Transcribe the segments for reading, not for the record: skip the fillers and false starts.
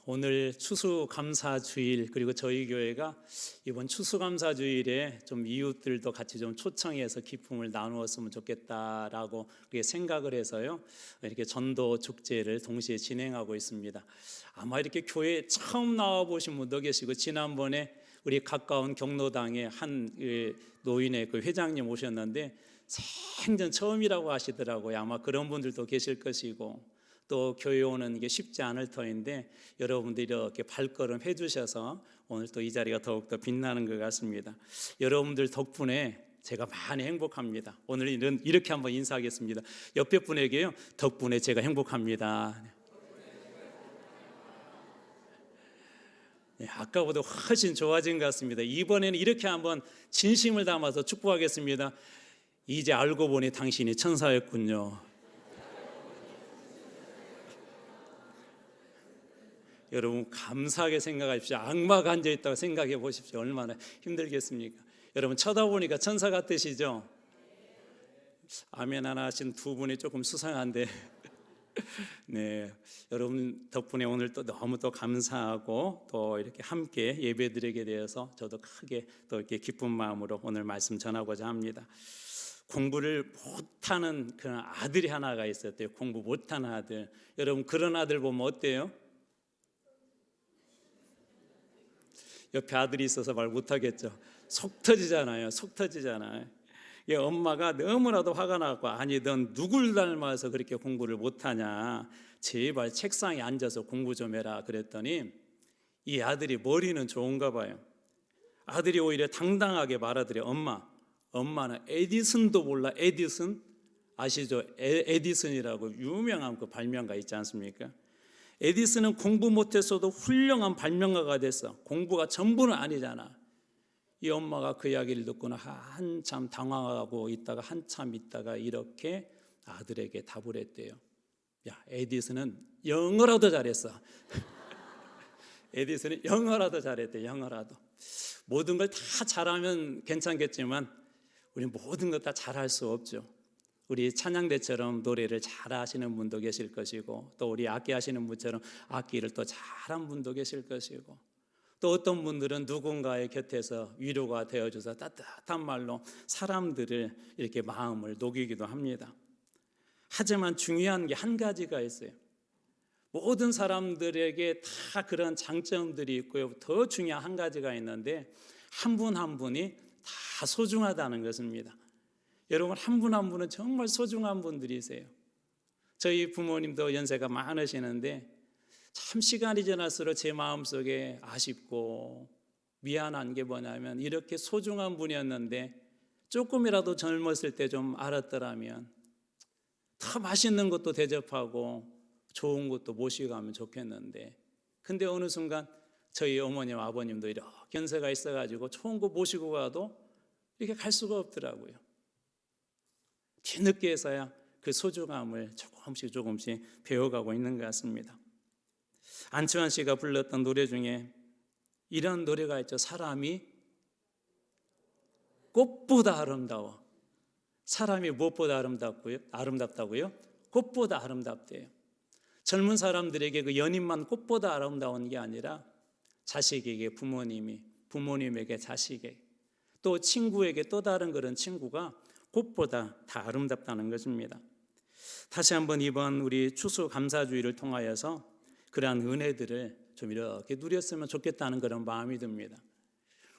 오늘 추수감사주일, 그리고 저희 교회가 이번 추수감사주일에 좀 이웃들도 같이 좀 초청해서 기쁨을 나누었으면 좋겠다라고 그렇게 생각을 해서요, 이렇게 전도 축제를 동시에 진행하고 있습니다. 아마 이렇게 교회에 처음 나와 보신 분도 계시고, 지난번에 우리 가까운 경로당에 한 노인의 그 회장님 오셨는데 생전 처음이라고 하시더라고요. 아마 그런 분들도 계실 것이고, 또 교회 오는 게 쉽지 않을 터인데 여러분들이 이렇게 발걸음 해주셔서 오늘 또 이 자리가 더욱더 빛나는 것 같습니다. 여러분들 덕분에 제가 많이 행복합니다. 오늘 이렇게 한번 인사하겠습니다. 옆에 분에게요, 덕분에 제가 행복합니다. 네, 아까보다 훨씬 좋아진 것 같습니다. 이번에는 이렇게 한번 진심을 담아서 축복하겠습니다. 이제 알고 보니 당신이 천사였군요. 여러분 감사하게 생각하십시오. 악마가 앉아있다고 생각해 보십시오. 얼마나 힘들겠습니까? 여러분 쳐다보니까 천사 같으시죠? 아멘 하나 하신 두 분이 조금 수상한데 네, 여러분 덕분에 오늘 또 너무 또 감사하고 또 이렇게 함께 예배드리게 되어서 저도 크게 또 이렇게 기쁜 마음으로 오늘 말씀 전하고자 합니다. 공부를 못하는 그런 아들이 하나가 있었대요. 공부 못하는 아들. 여러분 그런 아들 보면 어때요? 옆에 아들이 있어서 말 못하겠죠. 속 터지잖아요. 속 터지잖아요. 엄마가 너무나도 화가 나고, 아니 넌 누굴 닮아서 그렇게 공부를 못하냐, 제발 책상에 앉아서 공부 좀 해라 그랬더니 이 아들이 머리는 좋은가 봐요. 아들이 오히려 당당하게 말하더래요. 엄마는 에디슨도 몰라. 에디슨 아시죠? 에디슨이라고 유명한 그 발명가 있지 않습니까? 에디슨은 공부 못했어도 훌륭한 발명가가 됐어. 공부가 전부는 아니잖아. 이 엄마가 그 이야기를 듣고는 한참 당황하고 있다가 한참 있다가 이렇게 아들에게 답을 했대요. 야, 에디슨은 영어라도 잘했어. 에디슨은 영어라도 잘했대. 영어라도. 모든 걸 다 잘하면 괜찮겠지만 우리 모든 것 다 잘할 수 없죠. 우리 찬양대처럼 노래를 잘하시는 분도 계실 것이고, 또 우리 악기 하시는 분처럼 악기를 또 잘한 분도 계실 것이고, 또 어떤 분들은 누군가의 곁에서 위로가 되어줘서 따뜻한 말로 사람들을 이렇게 마음을 녹이기도 합니다. 하지만 중요한 게 한 가지가 있어요. 모든 사람들에게 다 그런 장점들이 있고요, 더 중요한 한 가지가 있는데 한 분 한 분이 다 소중하다는 것입니다. 여러분 한 분 한 분은 정말 소중한 분들이세요. 저희 부모님도 연세가 많으시는데 참 시간이 지날수록 제 마음속에 아쉽고 미안한 게 뭐냐면, 이렇게 소중한 분이었는데 조금이라도 젊었을 때 좀 알았더라면 더 맛있는 것도 대접하고 좋은 것도 모시고 가면 좋겠는데, 근데 어느 순간 저희 어머님 아버님도 이렇게 연세가 있어가지고 좋은 거 모시고 가도 이렇게 갈 수가 없더라고요. 뒤늦게서야 그 소중함을 조금씩 배워가고 있는 것 같습니다. 안치환 씨가 불렀던 노래 중에 이런 노래가 있죠. 사람이 꽃보다 아름다워. 사람이 무엇보다 아름답다고요? 꽃보다 아름답대요. 젊은 사람들에게 그 연인만 꽃보다 아름다운 게 아니라 자식에게 부모님에게 자식에게, 또 친구에게 또 다른 그런 친구가 꽃보다 다 아름답다는 것입니다. 다시 한번 이번 우리 추수감사주의를 통하여서 그러한 은혜들을 좀 이렇게 누렸으면 좋겠다는 그런 마음이 듭니다.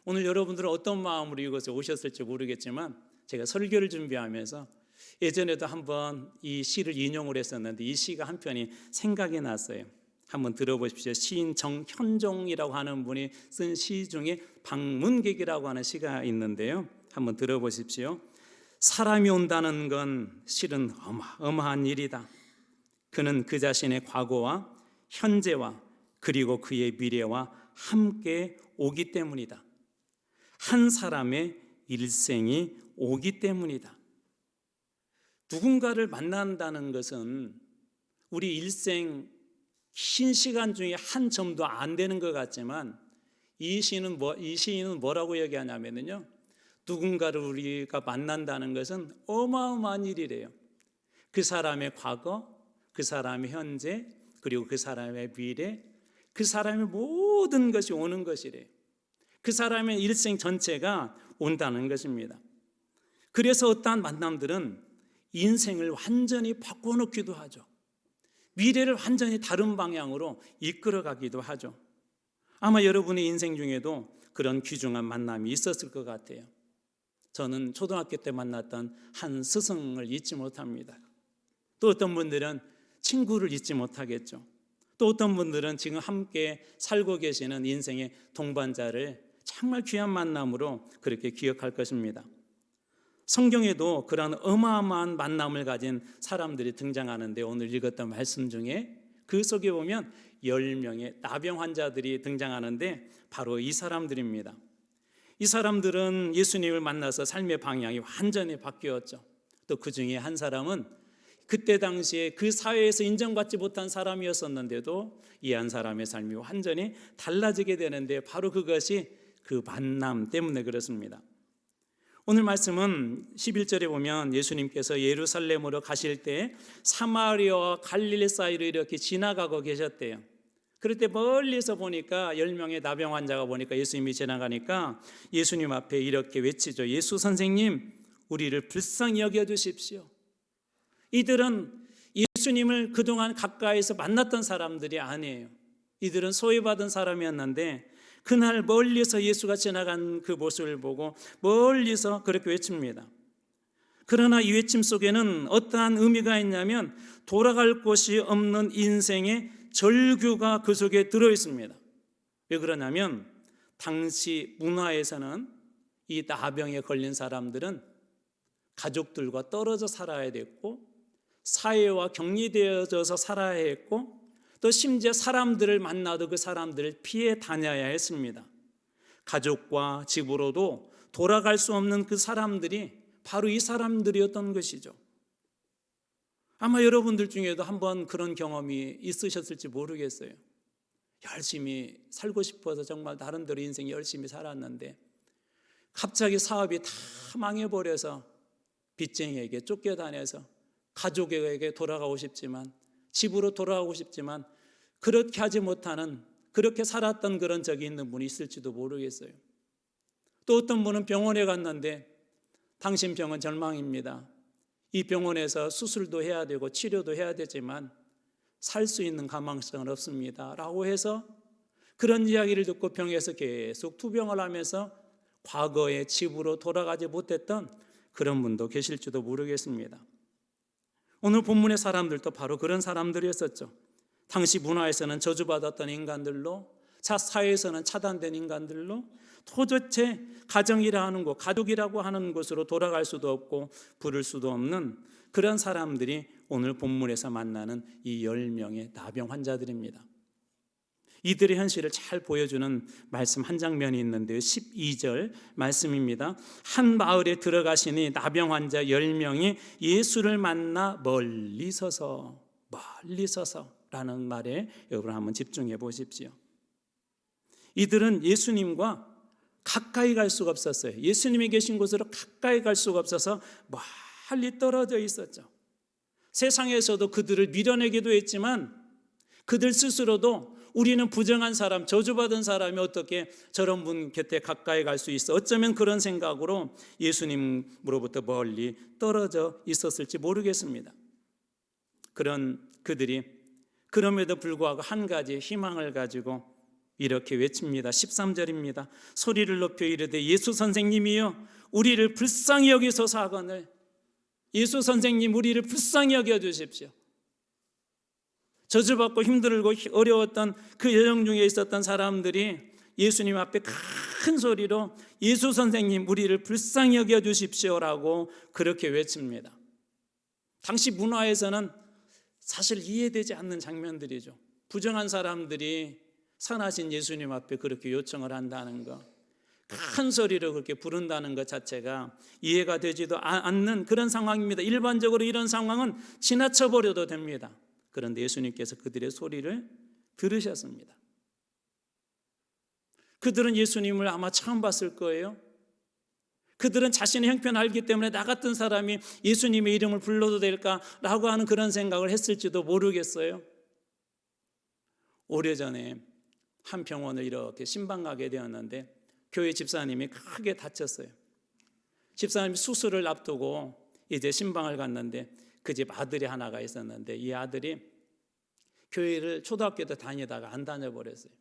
오늘 여러분들은 어떤 마음으로 이곳에 오셨을지 모르겠지만, 제가 설교를 준비하면서 예전에도 한번 이 시를 인용을 했었는데 이 시가 한 편이 생각이 났어요. 한번 들어보십시오. 시인 정현종이라고 하는 분이 쓴 시 중에 방문객이라고 하는 시가 있는데요, 한번 들어보십시오. 사람이 온다는 건 실은 어마어마한 일이다. 그는 그 자신의 과거와 현재와 그리고 그의 미래와 함께 오기 때문이다. 한 사람의 일생이 오기 때문이다. 누군가를 만난다는 것은 우리 일생 긴 시간 중에 한 점도 안 되는 것 같지만, 이 시인은 뭐라고 얘기하냐면요, 누군가를 우리가 만난다는 것은 어마어마한 일이래요. 그 사람의 과거, 그 사람의 현재, 그리고 그 사람의 미래, 그 사람의 모든 것이 오는 것이래요. 그 사람의 일생 전체가 온다는 것입니다. 그래서 어떠한 만남들은 인생을 완전히 바꿔놓기도 하죠. 미래를 완전히 다른 방향으로 이끌어가기도 하죠. 아마 여러분의 인생 중에도 그런 귀중한 만남이 있었을 것 같아요. 저는 초등학교 때 만났던 한 스승을 잊지 못합니다. 또 어떤 분들은 친구를 잊지 못하겠죠. 또 어떤 분들은 지금 함께 살고 계시는 인생의 동반자를 정말 귀한 만남으로 그렇게 기억할 것입니다. 성경에도 그런 어마어마한 만남을 가진 사람들이 등장하는데, 오늘 읽었던 말씀 중에 그 속에 보면 10명의 나병 환자들이 등장하는데 바로 이 사람들입니다. 이 사람들은 예수님을 만나서 삶의 방향이 완전히 바뀌었죠. 또 그 중에 한 사람은 그때 당시에 그 사회에서 인정받지 못한 사람이었었는데도 이 한 사람의 삶이 완전히 달라지게 되는데, 바로 그것이 그 만남 때문에 그렇습니다. 오늘 말씀은 11절에 보면 예수님께서 예루살렘으로 가실 때 사마리아와 갈릴리 사이로 이렇게 지나가고 계셨대요. 그럴 때 멀리서 보니까 10명의 나병 환자가 보니까 예수님이 지나가니까 예수님 앞에 이렇게 외치죠. 예수 선생님, 우리를 불쌍히 여겨주십시오. 이들은 예수님을 그동안 가까이서 만났던 사람들이 아니에요. 이들은 소외받은 사람이었는데 그날 멀리서 예수가 지나간 그 모습을 보고 멀리서 그렇게 외칩니다. 그러나 이 외침 속에는 어떠한 의미가 있냐면 돌아갈 곳이 없는 인생의 절규가 그 속에 들어있습니다. 왜 그러냐면 당시 문화에서는 이 나병에 걸린 사람들은 가족들과 떨어져 살아야 됐고, 사회와 격리되어져서 살아야 했고, 또 심지어 사람들을 만나도 그 사람들을 피해 다녀야 했습니다. 가족과 집으로도 돌아갈 수 없는 그 사람들이 바로 이 사람들이었던 것이죠. 아마 여러분들 중에도 한번 그런 경험이 있으셨을지 모르겠어요. 열심히 살고 싶어서 정말 나름대로 인생 열심히 살았는데 갑자기 사업이 다 망해버려서 빚쟁이에게 쫓겨다녀서 가족에게 돌아가고 싶지만, 집으로 돌아가고 싶지만 그렇게 하지 못하는, 그렇게 살았던 그런 적이 있는 분이 있을지도 모르겠어요. 또 어떤 분은 병원에 갔는데 당신 병은 절망입니다. 이 병원에서 수술도 해야 되고 치료도 해야 되지만 살 수 있는 가망성은 없습니다 라고 해서 그런 이야기를 듣고 병에서 계속 투병을 하면서 과거에 집으로 돌아가지 못했던 그런 분도 계실지도 모르겠습니다. 오늘 본문의 사람들도 바로 그런 사람들이었었죠. 당시 문화에서는 저주받았던 인간들로, 사회에서는 차단된 인간들로, 도대체 가정이라 하는 곳, 가족이라고 하는 곳으로 돌아갈 수도 없고 부를 수도 없는 그런 사람들이 오늘 본문에서 만나는 이 10명의 나병 환자들입니다. 이들의 현실을 잘 보여주는 말씀 한 장면이 있는데요, 12절 말씀입니다. 한 마을에 들어가시니 나병 환자 10명이 예수를 만나 멀리 서서 라는 말에 여러분 한번 집중해 보십시오. 이들은 예수님과 가까이 갈 수가 없었어요. 예수님이 계신 곳으로 가까이 갈 수가 없어서 멀리 떨어져 있었죠. 세상에서도 그들을 밀어내기도 했지만 그들 스스로도 우리는 부정한 사람, 저주받은 사람이 어떻게 저런 분 곁에 가까이 갈 수 있어? 어쩌면 그런 생각으로 예수님으로부터 멀리 떨어져 있었을지 모르겠습니다. 그런 그들이 그럼에도 불구하고 한 가지 희망을 가지고 이렇게 외칩니다. 13절입니다. 소리를 높여 이르되 예수 선생님이여 우리를 불쌍히 여기소서 하거늘. 예수 선생님, 우리를 불쌍히 여겨 주십시오. 저주받고 힘들고 어려웠던 그 여정 중에 있었던 사람들이 예수님 앞에 큰 소리로 예수 선생님, 우리를 불쌍히 여겨 주십시오라고 그렇게 외칩니다. 당시 문화에서는 사실 이해되지 않는 장면들이죠. 부정한 사람들이 선하신 예수님 앞에 그렇게 요청을 한다는 것, 큰 소리로 그렇게 부른다는 것 자체가 이해가 되지도 않는 그런 상황입니다. 일반적으로 이런 상황은 지나쳐버려도 됩니다. 그런데 예수님께서 그들의 소리를 들으셨습니다. 그들은 예수님을 아마 처음 봤을 거예요. 그들은 자신의 형편을 알기 때문에 나 같은 사람이 예수님의 이름을 불러도 될까라고 하는 그런 생각을 했을지도 모르겠어요. 오래전에 한 병원을 이렇게 신방 가게 되었는데 교회 집사님이 크게 다쳤어요. 집사님이 수술을 앞두고 이제 신방을 갔는데 그 집 아들이 하나가 있었는데 이 아들이 교회를 초등학교 때 다니다가 안 다녀버렸어요.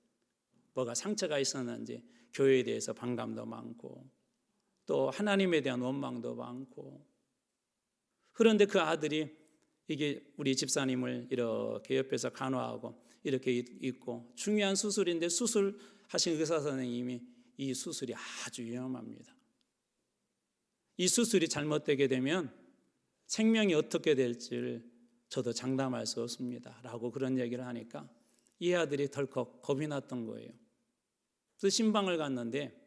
뭐가 상처가 있었는지 교회에 대해서 반감도 많고 또 하나님에 대한 원망도 많고. 그런데 그 아들이 이게 우리 집사님을 이렇게 옆에서 간호하고 이렇게 있고 중요한 수술인데 수술하신 의사 선생님이 이 수술이 아주 위험합니다. 이 수술이 잘못되게 되면 생명이 어떻게 될지를 저도 장담할 수 없습니다 라고 그런 얘기를 하니까 이 아들이 덜컥 겁이 났던 거예요. 그래서 신방을 갔는데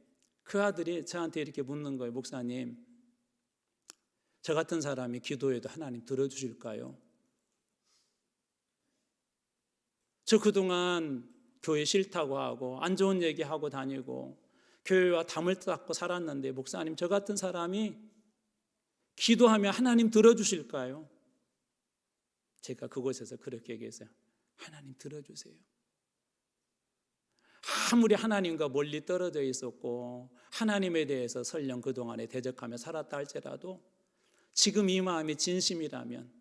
그 아들이 저한테 이렇게 묻는 거예요. 목사님, 저 같은 사람이 기도해도 하나님 들어주실까요? 저 그동안 교회 싫다고 하고 안 좋은 얘기하고 다니고 교회와 담을 닦고 살았는데 목사님, 저 같은 사람이 기도하면 하나님 들어주실까요? 제가 그곳에서 그렇게 얘기했어요. 하나님 들어주세요. 아무리 하나님과 멀리 떨어져 있었고 하나님에 대해서 설령 그동안에 대적하며 살았다 할지라도 지금 이 마음이 진심이라면,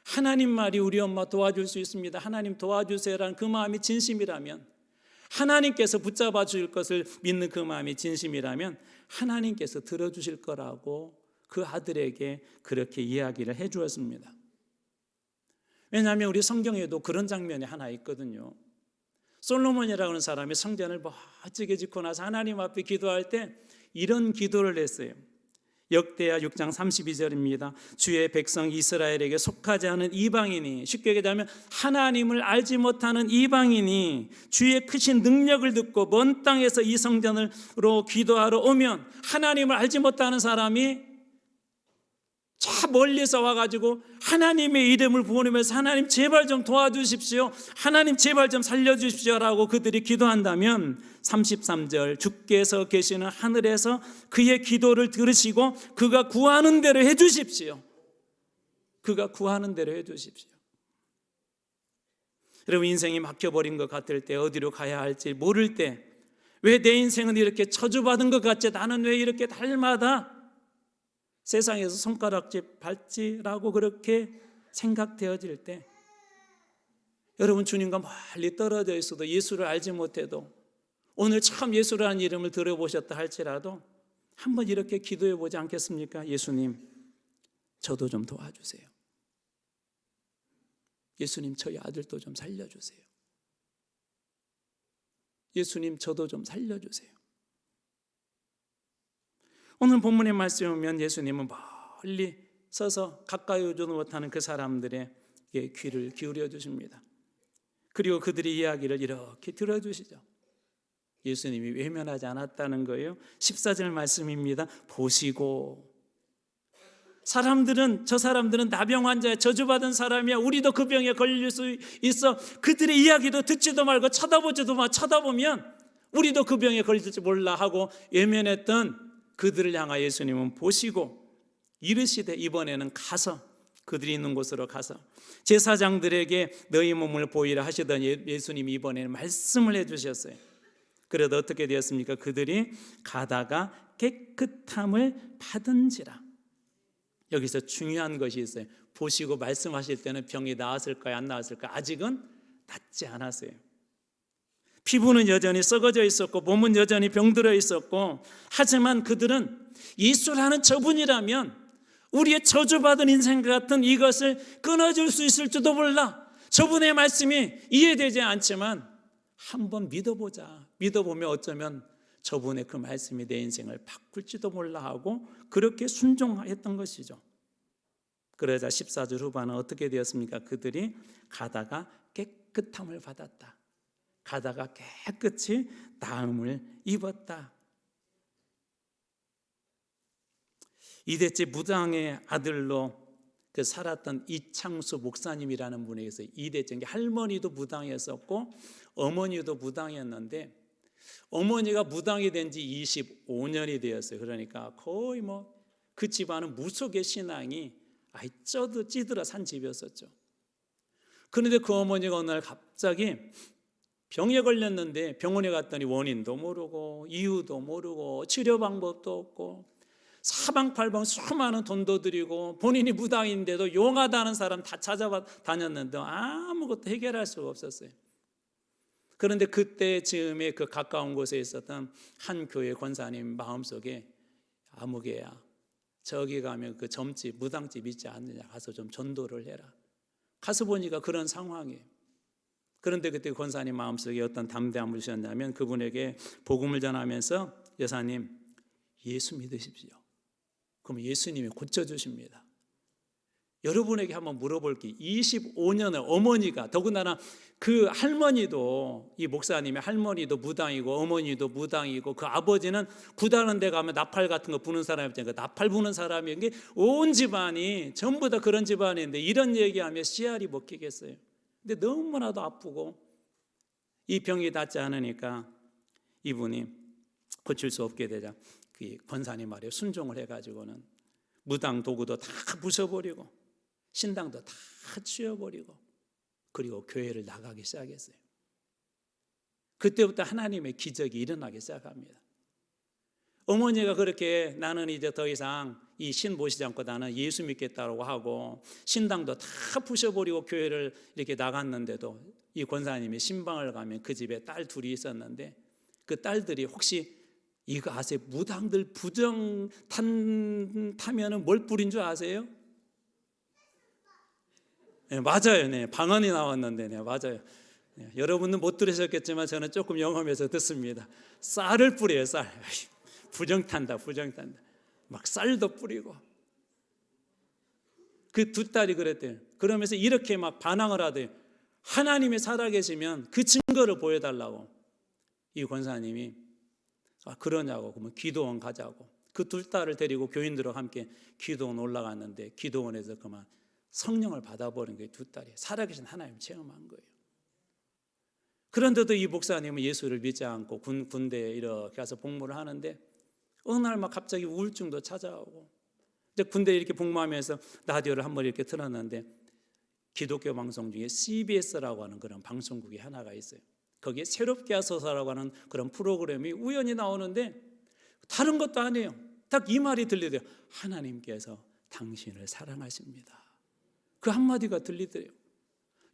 하나님 말이 우리 엄마 도와줄 수 있습니다, 하나님 도와주세요라는 그 마음이 진심이라면, 하나님께서 붙잡아 줄 것을 믿는 그 마음이 진심이라면 하나님께서 들어주실 거라고 그 아들에게 그렇게 이야기를 해 주었습니다. 왜냐하면 우리 성경에도 그런 장면이 하나 있거든요. 솔로몬이라고 하는 사람이 성전을 멋지게 짓고 나서 하나님 앞에 기도할 때 이런 기도를 했어요. 역대하 6장 32절입니다. 주의 백성 이스라엘에게 속하지 않은 이방인이, 쉽게 얘기하면 하나님을 알지 못하는 이방인이 주의 크신 능력을 듣고 먼 땅에서 이 성전으로 기도하러 오면, 하나님을 알지 못하는 사람이 저 멀리서 와가지고 하나님의 이름을 부르면서 하나님 제발 좀 도와주십시오, 하나님 제발 좀 살려주십시오라고 그들이 기도한다면 33절, 주께서 계시는 하늘에서 그의 기도를 들으시고 그가 구하는 대로 해주십시오. 그가 구하는 대로 해주십시오. 여러분, 인생이 막혀버린 것 같을 때, 어디로 가야 할지 모를 때, 왜 내 인생은 이렇게 저주받은 것 같지, 나는 왜 이렇게 달마다 세상에서 손가락질 받지라고 그렇게 생각되어질 때, 여러분, 주님과 멀리 떨어져 있어도 예수를 알지 못해도 오늘 처음 예수라는 이름을 들어보셨다 할지라도 한번 이렇게 기도해 보지 않겠습니까? 예수님, 저도 좀 도와주세요. 예수님, 저희 아들도 좀 살려주세요. 예수님, 저도 좀 살려주세요. 오늘 본문의 말씀에 보면 예수님은 멀리 서서 가까이 오지 못하는 그 사람들에게 귀를 기울여 주십니다. 그리고 그들의 이야기를 이렇게 들어주시죠. 예수님이 외면하지 않았다는 거예요. 14절 말씀입니다. 보시고, 저 사람들은 나병 환자야, 저주받은 사람이야, 우리도 그 병에 걸릴 수 있어, 그들의 이야기도 듣지도 말고 쳐다보지도 마, 쳐다보면 우리도 그 병에 걸릴지 몰라 하고 외면했던 그들을 향하여 예수님은 보시고 이르시되, 이번에는 가서, 그들이 있는 곳으로 가서 제사장들에게 너희 몸을 보이라 하시던 예수님이 이번에는 말씀을 해주셨어요. 그래도 어떻게 되었습니까? 그들이 가다가 깨끗함을 받은지라. 여기서 중요한 것이 있어요. 보시고 말씀하실 때는 병이 나았을까요, 안 나았을까요? 아직은 낫지 않았어요. 피부는 여전히 썩어져 있었고 몸은 여전히 병들어 있었고, 하지만 그들은 예수라는 저분이라면 우리의 저주받은 인생과 같은 이것을 끊어줄 수 있을지도 몰라, 저분의 말씀이 이해되지 않지만 한번 믿어보자, 믿어보면 어쩌면 저분의 그 말씀이 내 인생을 바꿀지도 몰라 하고 그렇게 순종했던 것이죠. 그러자 14절 후반은 어떻게 되었습니까? 그들이 가다가 깨끗함을 받았다, 가다가 깨끗이 나음을 입었다. 이대째 무당의 아들로 그 살았던 이창수 목사님이라는 분이 있어요. 이대째, 할머니도 무당이었었고 어머니도 무당이었는데, 어머니가 무당이 된 지 25년이 되었어요. 그러니까 거의 그 집안은 무속의 신앙이 찌들어 산 집이었었죠. 그런데 그 어머니가 어느 날 갑자기 병에 걸렸는데 병원에 갔더니 원인도 모르고 이유도 모르고 치료 방법도 없고 사방팔방 수많은 돈도 들이고 본인이 무당인데도 용하다는 사람 다 찾아다녔는데 아무것도 해결할 수가 없었어요. 그런데 그때 즈음에 그 가까운 곳에 있었던 한 교회 권사님 마음속에 아무개야, 저기 가면 그 점집 무당집 있지 않느냐, 가서 좀 전도를 해라. 가서 보니까 그런 상황이에요. 그런데 그때 권사님 마음속에 어떤 담대함을 주셨냐면 그분에게 복음을 전하면서 여사님 예수 믿으십시오. 그럼 예수님이 고쳐주십니다. 여러분에게 한번 물어볼 게 25년을 어머니가, 더군다나 그 할머니도, 이 목사님의 할머니도 무당이고 어머니도 무당이고 그 아버지는 구다는 데 가면 나팔 같은 거 부는 사람이잖아요. 나팔 부는 사람이 온 집안이 전부 다 그런 집안인데 이런 얘기하면 씨알이 먹히겠어요. 근데 너무나도 아프고 이 병이 낫지 않으니까 이분이 고칠 수 없게 되자 그 권사님 말에 순종을 해가지고는 무당 도구도 다 부숴버리고 신당도 다 치워버리고 그리고 교회를 나가기 시작했어요. 그때부터 하나님의 기적이 일어나기 시작합니다. 어머니가 그렇게 나는 이제 더 이상 이 신 모시지 않고 나는 예수 믿겠다고 하고 신당도 다 부셔버리고 교회를 이렇게 나갔는데도 이 권사님이 신방을 가면 그 집에 딸 둘이 있었는데 그 딸들이 혹시 이거 아세요? 무당들 부정 타면은 뭘 뿌린 줄 아세요? 네, 맞아요. 네, 방언이 나왔는데, 네, 맞아요. 네, 여러분은 못 들으셨겠지만 저는 조금 영험해서 듣습니다. 쌀을 뿌려요, 쌀. 부정 탄다. 막 쌀도 뿌리고. 그 두 딸이 그랬대요. 그러면서 이렇게 막 반항을 하대요. 하나님이 살아계시면 그 증거를 보여달라고. 이 권사님이 그러냐고, 그러면 기도원 가자고. 그 두 딸을 데리고 교인들과 함께 기도원 올라갔는데 기도원에서 그만 성령을 받아버린 거예요. 두 딸이 살아계신 하나님 체험한 거예요. 그런데도 이 목사님은 예수를 믿지 않고 군대에 이렇게 가서 복무를 하는데 어느 날 막 갑자기 우울증도 찾아오고 이제 군대에 이렇게 복무하면서 라디오를 한번 이렇게 틀었는데 기독교 방송 중에 CBS라고 하는 그런 방송국이 하나가 있어요. 거기에 새롭게 하소서라고 하는 그런 프로그램이 우연히 나오는데 다른 것도 아니에요. 딱 이 말이 들리대요. 하나님께서 당신을 사랑하십니다. 그 한마디가 들리더래요.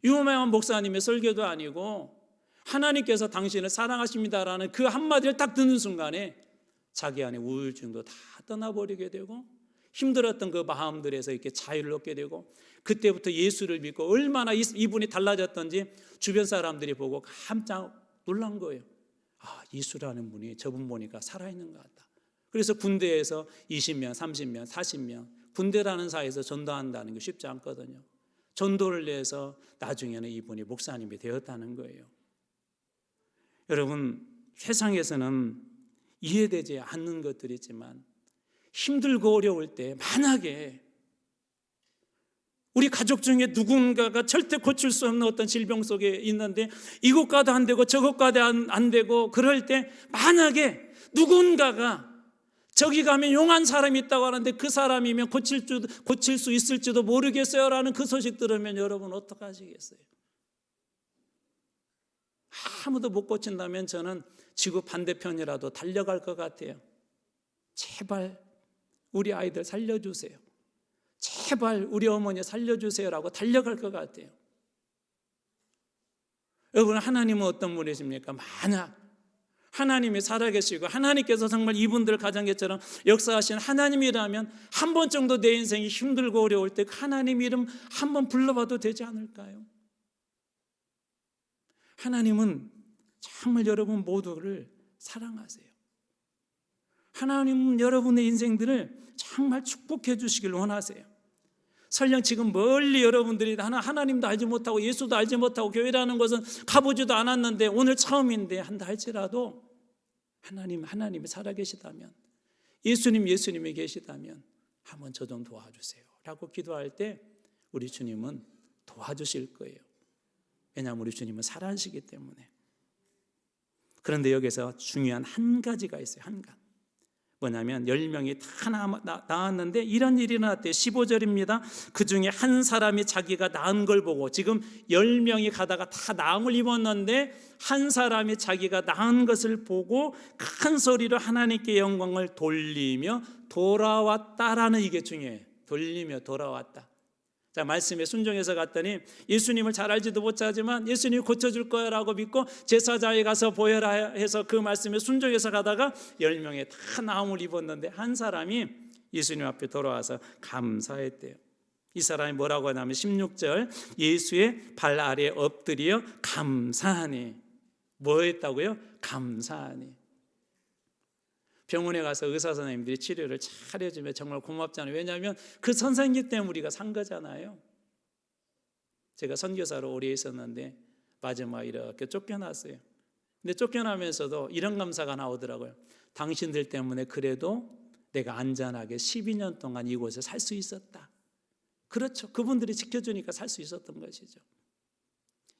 유명한 목사님의 설교도 아니고 하나님께서 당신을 사랑하십니다라는 그 한마디를 딱 듣는 순간에 자기 안에 우울증도 다 떠나버리게 되고 힘들었던 그 마음들에서 이렇게 자유를 얻게 되고 그때부터 예수를 믿고 얼마나 이분이 달라졌던지 주변 사람들이 보고 깜짝 놀란 거예요. 예수라는 분이 저분 보니까 살아있는 것 같다. 그래서 군대에서 20명, 30명, 40명 군대라는 사회에서 전도한다는 게 쉽지 않거든요. 전도를 위해서 나중에는 이분이 목사님이 되었다는 거예요. 여러분, 세상에서는 이해되지 않는 것들이 있지만 힘들고 어려울 때 만약에 우리 가족 중에 누군가가 절대 고칠 수 없는 어떤 질병 속에 있는데 이것 가도 안 되고 저것 가도 안 되고 그럴 때 만약에 누군가가 저기 가면 용한 사람이 있다고 하는데 그 사람이면 고칠 수 있을지도 모르겠어요 라는 그 소식 들으면 여러분 어떡하시겠어요? 아무도 못 고친다면 저는 지구 반대편이라도 달려갈 것 같아요. 제발 우리 아이들 살려주세요. 제발 우리 어머니 살려주세요라고 달려갈 것 같아요. 여러분, 하나님은 어떤 분이십니까? 만약 하나님이 살아계시고 하나님께서 정말 이분들 가정에처럼 역사하신 하나님이라면 한 번 정도 내 인생이 힘들고 어려울 때 하나님 이름 한 번 불러봐도 되지 않을까요? 하나님은 정말 여러분 모두를 사랑하세요. 하나님은 여러분의 인생들을 정말 축복해 주시길 원하세요. 설령 지금 멀리 여러분들이 하나님도 알지 못하고 예수도 알지 못하고 교회라는 것은 가보지도 않았는데 오늘 처음인데 한다 할지라도 하나님이 살아계시다면 예수님이 계시다면 한번 저 좀 도와주세요 라고 기도할 때 우리 주님은 도와주실 거예요. 왜냐하면 우리 주님은 살아계시기 때문에. 그런데 여기서 중요한 한 가지가 있어요. 한 가지. 뭐냐면 10명이 다 나왔는데 이런 일이 일어났대요. 15절입니다. 그 중에 한 사람이 자기가 나은 걸 보고, 지금 10명이 가다가 다 나음을 입었는데 한 사람이 자기가 나은 것을 보고 큰 소리로 하나님께 영광을 돌리며 돌아왔다라는, 이게 중요해요. 돌리며 돌아왔다. 자, 말씀에 순종해서 갔더니 예수님을 잘 알지도 못하지만 예수님이 고쳐줄 거야라고 믿고 제사장에 가서 보여라 해서 그 말씀에 순종해서 가다가 10명에 다 나음을 입었는데 한 사람이 예수님 앞에 돌아와서 감사했대요. 이 사람이 뭐라고 하냐면 16절, 예수의 발 아래에 엎드려 감사하니. 뭐 했다고요? 감사하니. 병원에 가서 의사 선생님들이 치료를 잘 해주면 정말 고맙잖아요. 왜냐하면 그 선생님 때문에 우리가 산 거잖아요. 제가 선교사로 오래 있었는데 마지막에 이렇게 쫓겨났어요. 근데 쫓겨나면서도 이런 감사가 나오더라고요. 당신들 때문에 그래도 내가 안전하게 12년 동안 이곳에 살 수 있었다. 그렇죠. 그분들이 지켜주니까 살 수 있었던 것이죠.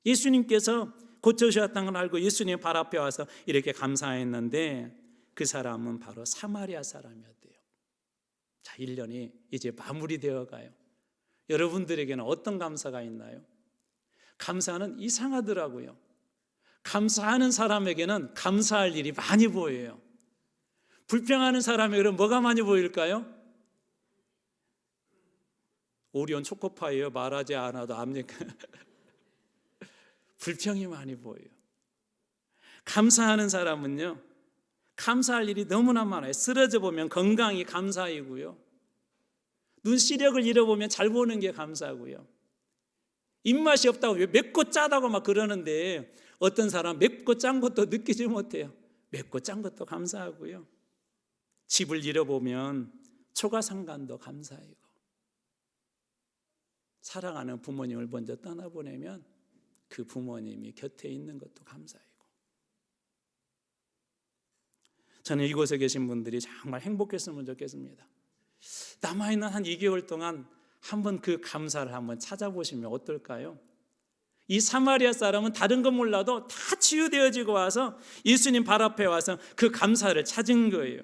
예수님께서 고쳐주셨다는 걸 알고 예수님 발 앞에 와서 이렇게 감사했는데 그 사람은 바로 사마리아 사람이었대요. 자, 1년이 이제 마무리되어 가요. 여러분들에게는 어떤 감사가 있나요? 감사는 이상하더라고요. 감사하는 사람에게는 감사할 일이 많이 보여요. 불평하는 사람에게는 뭐가 많이 보일까요? 오리온 초코파이요. 말하지 않아도 압니까? 불평이 많이 보여요. 감사하는 사람은요, 감사할 일이 너무나 많아요. 쓰러져 보면 건강이 감사이고요, 눈 시력을 잃어보면 잘 보는 게 감사고요, 입맛이 없다고 맵고 짜다고 막 그러는데 어떤 사람 맵고 짠 것도 느끼지 못해요. 맵고 짠 것도 감사하고요, 집을 잃어보면 초가상간도 감사이고, 사랑하는 부모님을 먼저 떠나보내면 그 부모님이 곁에 있는 것도 감사이고. 저는 이곳에 계신 분들이 정말 행복했으면 좋겠습니다. 남아있는 한 2개월 동안 한번 그 감사를 한번 찾아보시면 어떨까요? 이 사마리아 사람은 다른 건 몰라도 다 치유되어지고 와서 예수님 발 앞에 와서 그 감사를 찾은 거예요.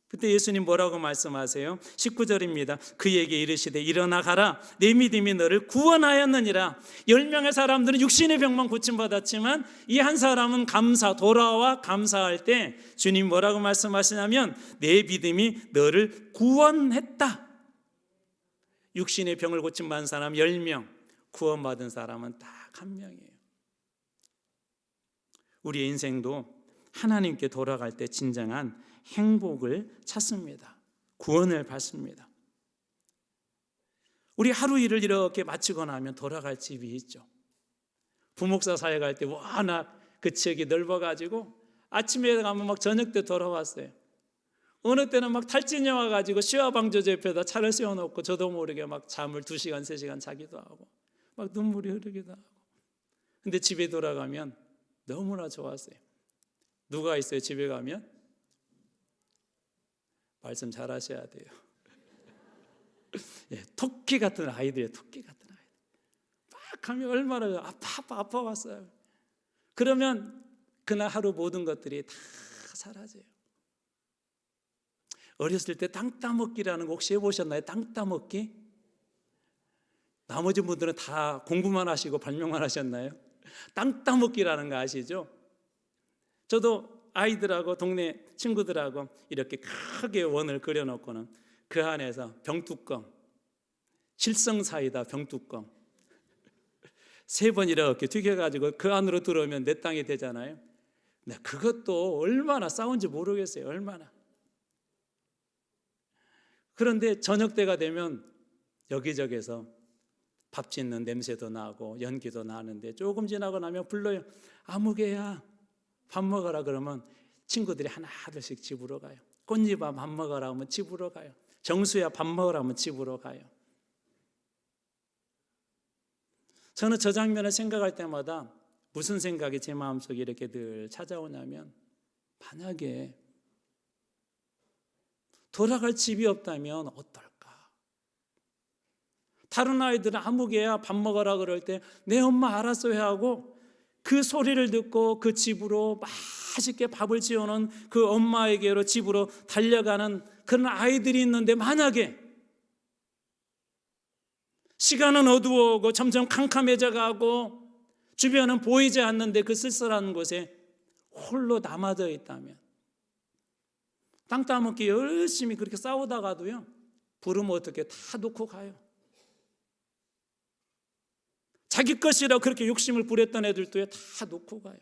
그때 예수님 뭐라고 말씀하세요? 19절입니다. 그에게 이르시되 일어나 가라, 내 믿음이 너를 구원하였느니라. 10명의 사람들은 육신의 병만 고침받았지만 이 한 사람은 돌아와 감사할 때 주님 뭐라고 말씀하시냐면 내 믿음이 너를 구원했다. 육신의 병을 고침받은 사람 10명, 구원받은 사람은 딱 1명이에요. 우리의 인생도 하나님께 돌아갈 때 진정한 행복을 찾습니다. 구원을 받습니다. 우리 하루 일을 이렇게 마치고 나면 돌아갈 집이 있죠. 부목사 사회 갈 때 워낙 그 지역이 넓어가지고 아침에 가면 막 저녁 때 돌아왔어요. 어느 때는 막 탈진이 와가지고 시화방조제 옆에다 차를 세워놓고 저도 모르게 막 잠을 2시간, 3시간 자기도 하고 막 눈물이 흐르기도 하고. 근데 집에 돌아가면 너무나 좋았어요. 누가 있어요? 집에 가면? 말씀 잘 하셔야 돼요. 예, 토끼 같은 아이들이에요. 토끼 같은 아이들. 막 하면 얼마나 아파 왔어요. 그러면 그날 하루 모든 것들이 다 사라져요. 어렸을 때 땅 따먹기라는 거 혹시 해보셨나요? 땅 따먹기? 나머지 분들은 다 공부만 하시고 발명만 하셨나요? 땅 따먹기라는 거 아시죠? 저도 아이들하고 동네 친구들하고 이렇게 크게 원을 그려놓고는 그 안에서 병뚜껑, 실성사이다 병뚜껑 3번 이렇게 튀겨가지고 그 안으로 들어오면 내 땅이 되잖아요. 근데 그것도 얼마나 싸운지 모르겠어요. 얼마나. 그런데 저녁 때가 되면 여기저기서 밥 짓는 냄새도 나고 연기도 나는데 조금 지나고 나면 불러요. 아무개야 밥 먹어라. 그러면 친구들이 하나둘씩 집으로 가요. 꽃잎아 밥 먹어라 하면 집으로 가요. 정수야 밥 먹으라 하면 집으로 가요. 저는 저 장면을 생각할 때마다 무슨 생각이 제 마음속에 이렇게 늘 찾아오냐면, 만약에 돌아갈 집이 없다면 어떨까? 다른 아이들은 아무개야 밥 먹어라 그럴 때 내 엄마 알았어야 하고 그 소리를 듣고 그 집으로 맛있게 밥을 지어놓은 그 엄마에게로 집으로 달려가는 그런 아이들이 있는데, 만약에 시간은 어두워오고 점점 캄캄해져 가고 주변은 보이지 않는데 그 쓸쓸한 곳에 홀로 남아져 있다면, 땅 따먹기 열심히 그렇게 싸우다가도요, 부르면 어떻게 다 놓고 가요. 자기 것이라 그렇게 욕심을 부렸던 애들도요, 다 놓고 가요.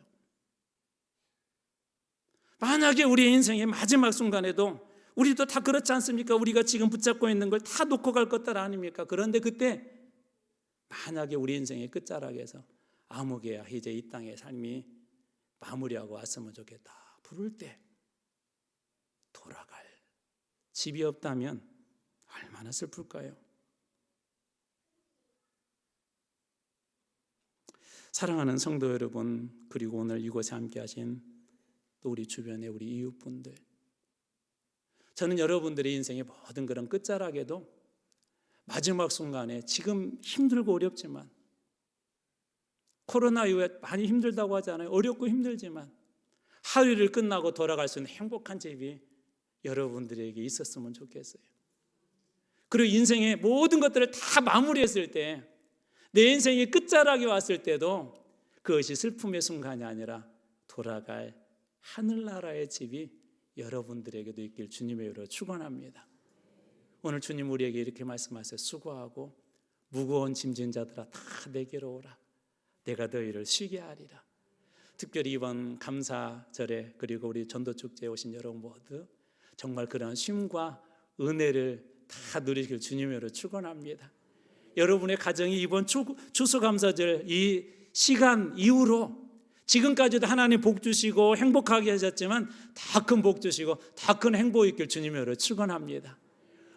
만약에 우리의 인생의 마지막 순간에도 우리도 다 그렇지 않습니까? 우리가 지금 붙잡고 있는 걸 다 놓고 갈 것들 아닙니까? 그런데 그때 만약에 우리 인생의 끝자락에서 아무개야 이제 이 땅의 삶이 마무리하고 왔으면 좋겠다 부를 때 돌아갈 집이 없다면 얼마나 슬플까요? 사랑하는 성도 여러분, 그리고 오늘 이곳에 함께 하신 또 우리 주변의 우리 이웃분들, 저는 여러분들의 인생의 모든 그런 끝자락에도 마지막 순간에 지금 힘들고 어렵지만, 코로나 이후에 많이 힘들다고 하잖아요. 어렵고 힘들지만 하루를 끝나고 돌아갈 수 있는 행복한 집이 여러분들에게 있었으면 좋겠어요. 그리고 인생의 모든 것들을 다 마무리했을 때, 내 인생의 끝자락에 왔을 때도 그것이 슬픔의 순간이 아니라 돌아갈 하늘나라의 집이 여러분들에게도 있길 주님의 이름으로 축원합니다. 오늘 주님 우리에게 이렇게 말씀하세요. 수고하고 무거운 짐진 자들아 다 내게로 오라. 내가 너희를 쉬게 하리라. 특별히 이번 감사절에, 그리고 우리 전도축제에 오신 여러분 모두 정말 그런 쉼과 은혜를 다 누리길 주님의 이름으로 축원합니다. 여러분의 가정이 이번 추수감사절 이 시간 이후로 지금까지도 하나님 복 주시고 행복하게 하셨지만 더 큰 복 주시고 더 큰 행복 있길 주님의 이름으로 축원합니다.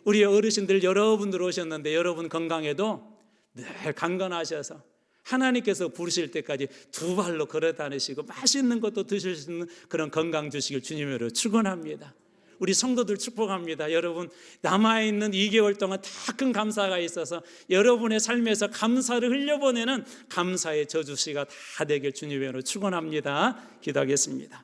우리 어르신들 여러분들 오셨는데, 여러분 건강에도 늘 강건하셔서 하나님께서 부르실 때까지 두 발로 걸어 다니시고 맛있는 것도 드실 수 있는 그런 건강 주시길 주님의 이름으로 축원합니다. 우리 성도들 축복합니다. 여러분 남아있는 2개월 동안 다 큰 감사가 있어서 여러분의 삶에서 감사를 흘려보내는 감사의 저주시가 다 되길 주님의 이름으로 축원합니다. 기도하겠습니다.